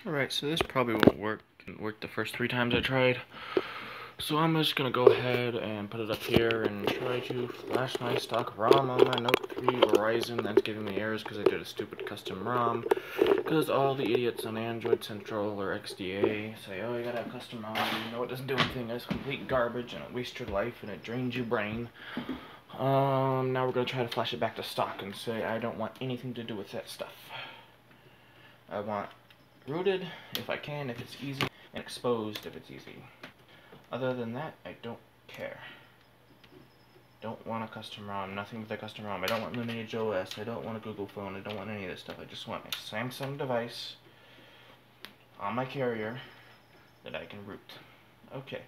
Alright, so this probably won't work. Didn't work the first 3 times I tried. So I'm just gonna go ahead and put it up here and try to flash my stock ROM on my Note 3 Verizon. That's giving me errors because I did a stupid custom ROM. Because all the idiots on Android Central or XDA say, oh, you gotta have custom ROM. You know, it doesn't do anything. It's complete garbage and it wastes your life and it drains your brain. Now we're gonna try to flash it back to stock and say I don't want anything to do with that stuff. I want rooted if I can, if it's easy, and exposed if it's easy. Other than that, I don't care. Don't want a custom ROM, nothing with a custom ROM. I don't want Lineage OS, I don't want a Google phone, I don't want any of this stuff. I just want a Samsung device on my carrier that I can root. Okay,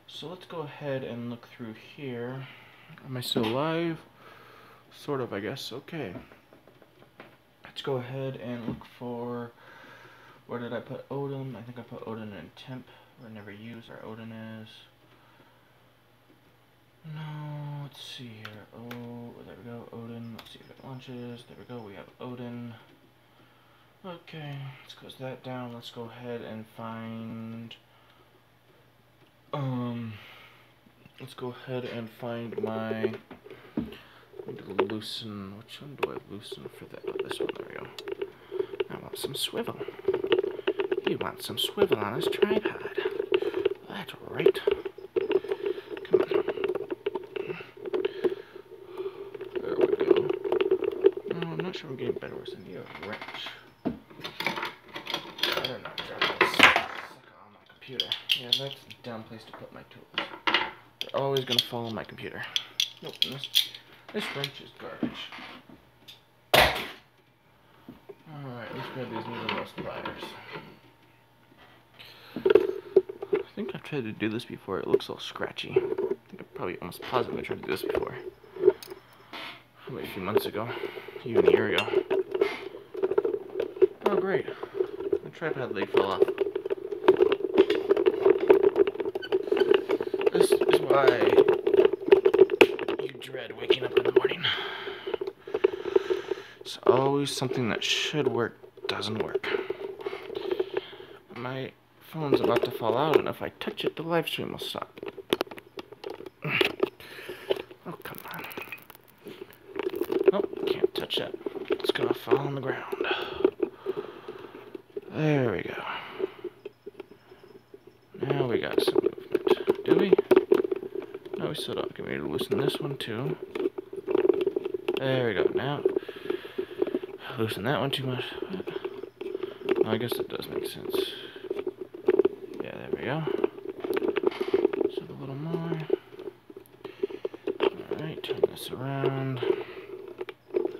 so let's go ahead and look through here. Am I still live? Sort of, I guess. Okay. Let's go ahead and look for... Where did I put Odin? I think I put Odin in temp. Or never use our Odin is. No, let's see here. Oh, there we go. Odin. Let's see if it launches. There we go. We have Odin. Okay, let's close that down. Let's go ahead and find... Let's go ahead and find my... loosen... Which one do I loosen for that? Oh, this one. There we go. I want some swivel. You want some swivel on this tripod. That's right. Come on. There we go. No, I'm not sure I'm getting better worse. I need a wrench. Better not drop this sucker on my computer. Yeah, that's a dumb place to put my tools. They're always gonna fall on my computer. Nope, this wrench is garbage. Alright, let's grab these needle-nose pliers. I think I've tried to do this before. It looks all scratchy. I think I probably almost positively tried to do this before. Probably a few months ago. Even a year ago. Oh, great. My tripod leg fell off. This is why you dread waking up in the morning. It's always something that should work doesn't work. My phone's about to fall out, and if I touch it, the live stream will stop. Oh, come on. Oh, can't touch that. It's gonna fall on the ground. There we go. Now we got some movement. Do we? No, we still don't. Get ready to loosen this one, too. There we go. Now, loosen that one too much. I guess it does make sense. Yeah, there we go. Just a little more. Alright, turn this around.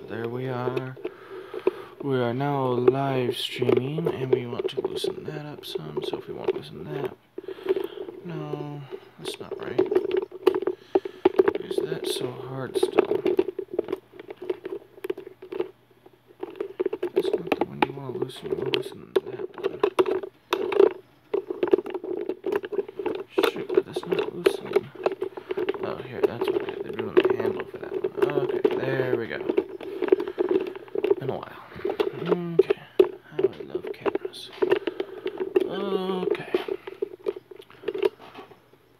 There we are. We are now live streaming, and we want to loosen that up some. So if we want to loosen that, no, that's not right. Is that so hard still? That's not the one you want to loosen. You want to loosen that one. Shoot, but that's not loosening. Oh, here, that's what they're doing the handle for that one. Okay, there we go. Been a while. Okay, how I love cameras. Okay.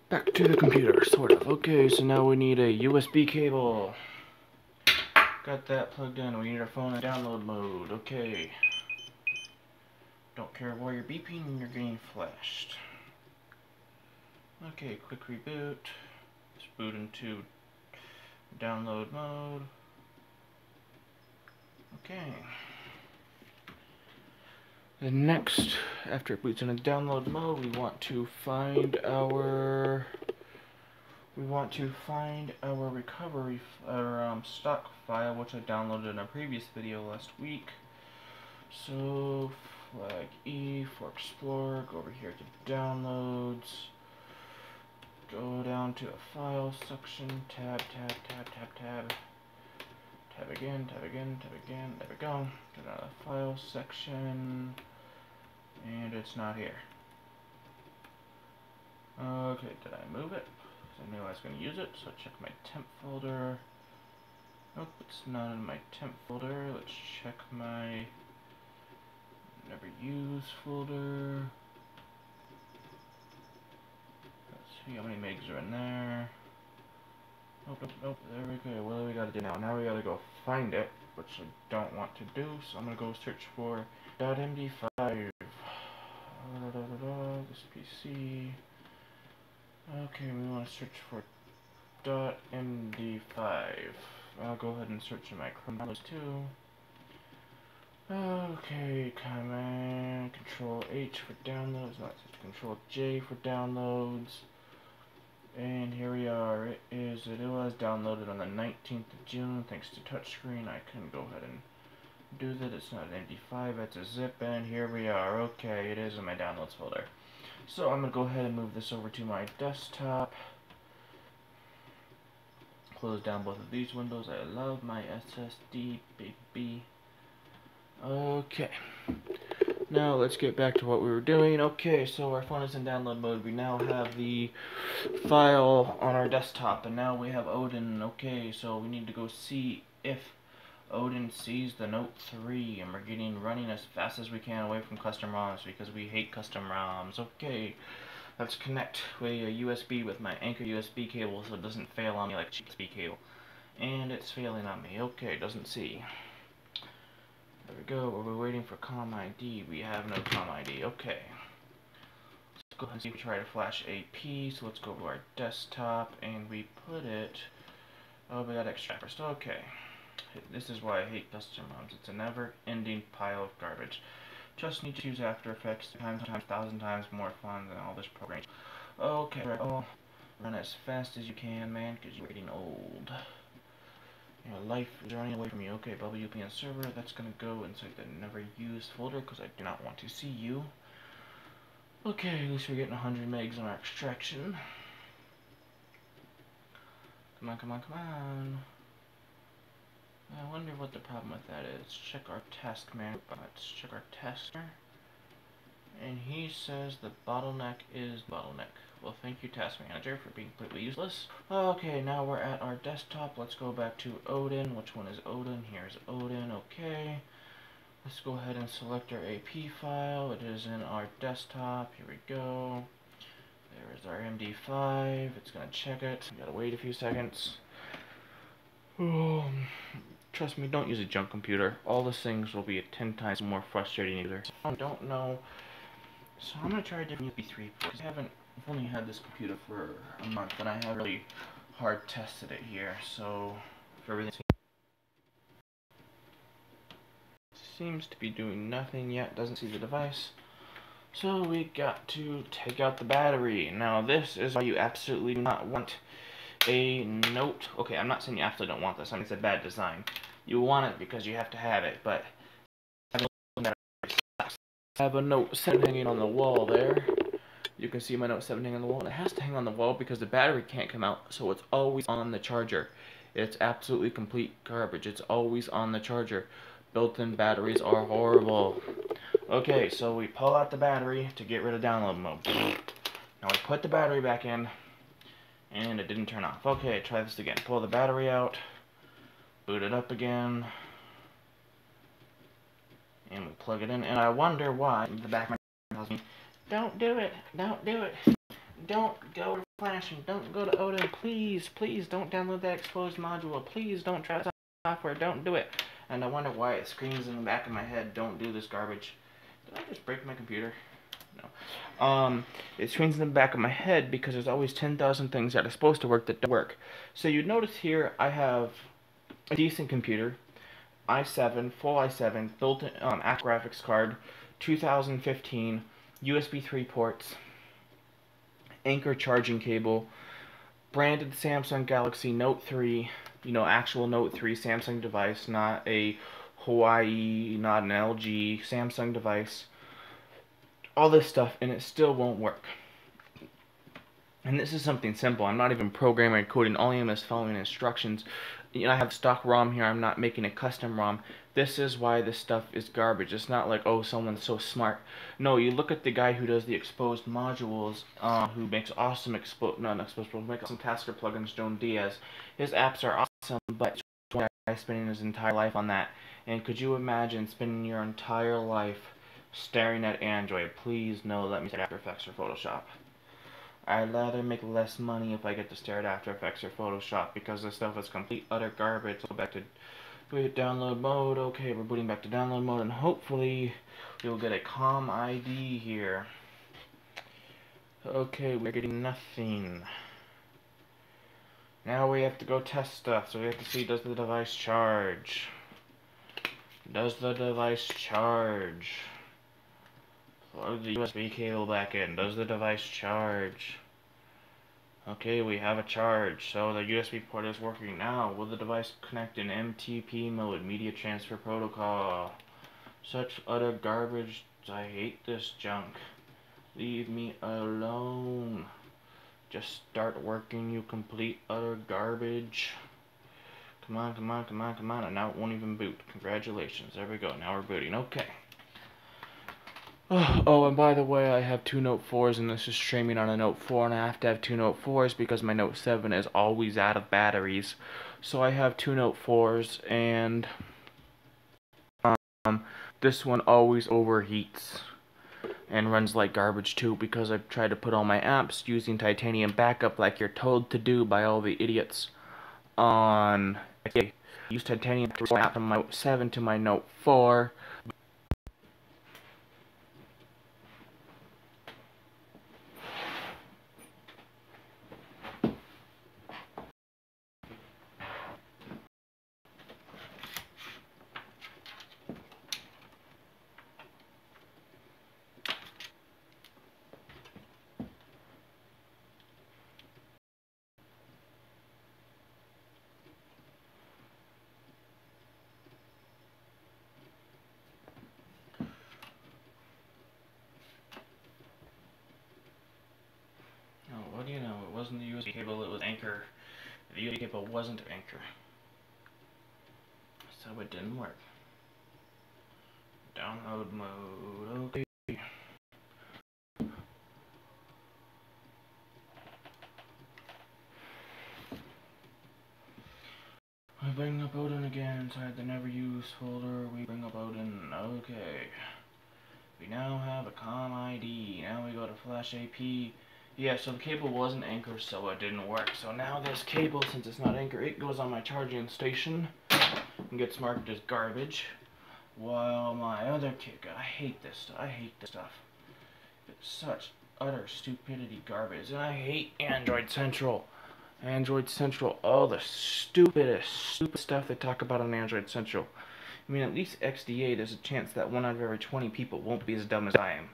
Back to the computer, sort of. Okay, so now we need a USB cable. Got that plugged in. We need our phone in download mode. Okay. Don't care why you're beeping and you're getting flashed. Okay, quick reboot. Let's boot into download mode. Okay. Then next, after it boots into download mode, we want to find our recovery stock file, which I downloaded in a previous video last week. So flag E for Explorer. Go over here to downloads. Go down to a file section. Tab, tab, tab, tab, tab. Tab again, tab again, tab again. There we go. Go down to the file section. And it's not here. Okay, did I move it? Because I knew I was going to use it, so check my temp folder. Nope, it's not in my temp folder. Let's check my never use folder. Let's see how many megs are in there. Nope, there we go. What do we gotta do now? Now we gotta go find it, which I don't want to do, so I'm gonna go search for .md5. This PC. Okay, we want to search for .md5. I'll go ahead and search in my Chrome downloads too. Okay, command Control H for downloads, not Control J for downloads. And here we are. It was downloaded on the 19th of June thanks to touchscreen. I can go ahead and do that. It's not an MD5, it's a zip, and here we are. Okay, it is in my downloads folder. So I'm gonna go ahead and move this over to my desktop. Close down both of these windows. I love my SSD, baby. Okay. Now let's get back to what we were doing. Okay, so our phone is in download mode. We now have the file on our desktop, and now we have Odin. Okay, so we need to go see if Odin sees the Note 3, and we're running as fast as we can away from custom ROMs because we hate custom ROMs. Okay, let's connect with a USB with my Anker USB cable so it doesn't fail on me like a cheap USB cable. And it's failing on me. Okay, doesn't see. There we go. We're waiting for COM ID. We have no COM ID. Okay. Let's go ahead and see if we try to flash AP. So let's go to our desktop and we put it. Oh, we got extract first. Okay. This is why I hate custom ROMs. It's a never-ending pile of garbage. Just need to use After Effects 1,000 times more fun than all this programming. Okay. Oh, run as fast as you can, man, because you're getting old. You know, life is running away from you. Okay, WPN server, that's gonna go inside the never used folder because I do not want to see you. Okay, at least we're getting 100 megs on our extraction. Come on, come on, come on. I wonder what the problem with that is. Check our task manager. Let's check our tasker. And he says the bottleneck is bottleneck. Well, thank you, Task Manager, for being completely useless. Okay, now we're at our desktop. Let's go back to Odin. Which one is Odin? Here's Odin. Okay. Let's go ahead and select our AP file. It is in our desktop. Here we go. There is our MD5. It's going to check it. You gotta wait a few seconds. Trust me, don't use a junk computer. All these things will be 10 times more frustrating either. I don't know. So I'm going to try a different USB 3 because I've only had this computer for a month and I have really hard tested it here. So if everything seems to be doing nothing yet, doesn't see the device. So we got to take out the battery. Now this is why you absolutely do not want a Note. Okay, I'm not saying you absolutely don't want this. I mean, it's a bad design. You want it because you have to have it, but I have a Note 7 hanging on the wall there. You can see my Note 7 hanging on the wall, and it has to hang on the wall because the battery can't come out, so it's always on the charger. It's absolutely complete garbage. It's always on the charger. Built-in batteries are horrible. Okay, so we pull out the battery to get rid of download mode. Now we put the battery back in, and it didn't turn off. Okay, try this again. Pull the battery out, boot it up again, and we plug it in, and I wonder why the back of my tells me, don't do it, don't do it, don't go to flashing, don't go to Odin, please, please don't download that exposed module, please don't try software, don't do it. And I wonder why it screams in the back of my head, don't do this garbage. Did I just break my computer? No. It screams in the back of my head because there's always 10,000 things that are supposed to work that don't work. So you notice here I have a decent computer. i7, full i7, built-in Apple graphics card, 2015, USB 3 ports, Anker charging cable, branded Samsung Galaxy Note 3, you know, actual Note 3 Samsung device, not a Huawei, not an LG, Samsung device. All this stuff, and it still won't work. And this is something simple. I'm not even programming or coding. All I am is following instructions. You know, I have stock ROM here. I'm not making a custom ROM. This is why this stuff is garbage. It's not like, oh, someone's so smart. No, you look at the guy who does the exposed modules, who makes awesome makes awesome Tasker plugins, Joan Diaz. His apps are awesome, but one guy spending his entire life on that. And could you imagine spending your entire life staring at Android. Please no, let me stare at After Effects or Photoshop. I'd rather make less money if I get to stare at After Effects or Photoshop, because this stuff is complete utter garbage. Go back to download mode. Okay, we're booting back to download mode, and hopefully we'll get a COM ID here. Okay, we're getting nothing. Now we have to go test stuff, so we have to see, does the device charge? Does the device charge? Plug the USB cable back in. Does the device charge? Okay, we have a charge, so the USB port is working now. Will the device connect in MTP mode, Media Transfer Protocol? Such utter garbage. I hate this junk. Leave me alone. Just start working, you complete utter garbage. Come on, come on, come on, come on. And now it won't even boot. Congratulations. There we go. Now we're booting. Okay. Oh, and by the way, I have two Note 4s, and this is streaming on a Note 4, and I have to have two Note 4s because my Note 7 is always out of batteries. So I have two Note 4s, and this one always overheats and runs like garbage too, because I've tried to put all my apps using Titanium backup like you're told to do by all the idiots on. I use Titanium to swap from my Note 7 to my Note 4. What do you know? It wasn't the USB cable, it was Anchor. The USB cable wasn't Anchor, so it didn't work. Download mode, okay. I bring up Odin again inside the never used folder. We bring up Odin, okay. We now have a COM ID. Now we go to Flash AP. Yeah, so the cable wasn't Anchor, so it didn't work. So now this cable, since it's not Anchor, it goes on my charging station and gets marked as garbage. While my other I hate this stuff. I hate this stuff. It's such utter stupidity garbage. And I hate Android Central. Android Central, all the stupid stuff they talk about on Android Central. I mean, at least XDA, there's a chance that 1 out of every 20 people won't be as dumb as I am.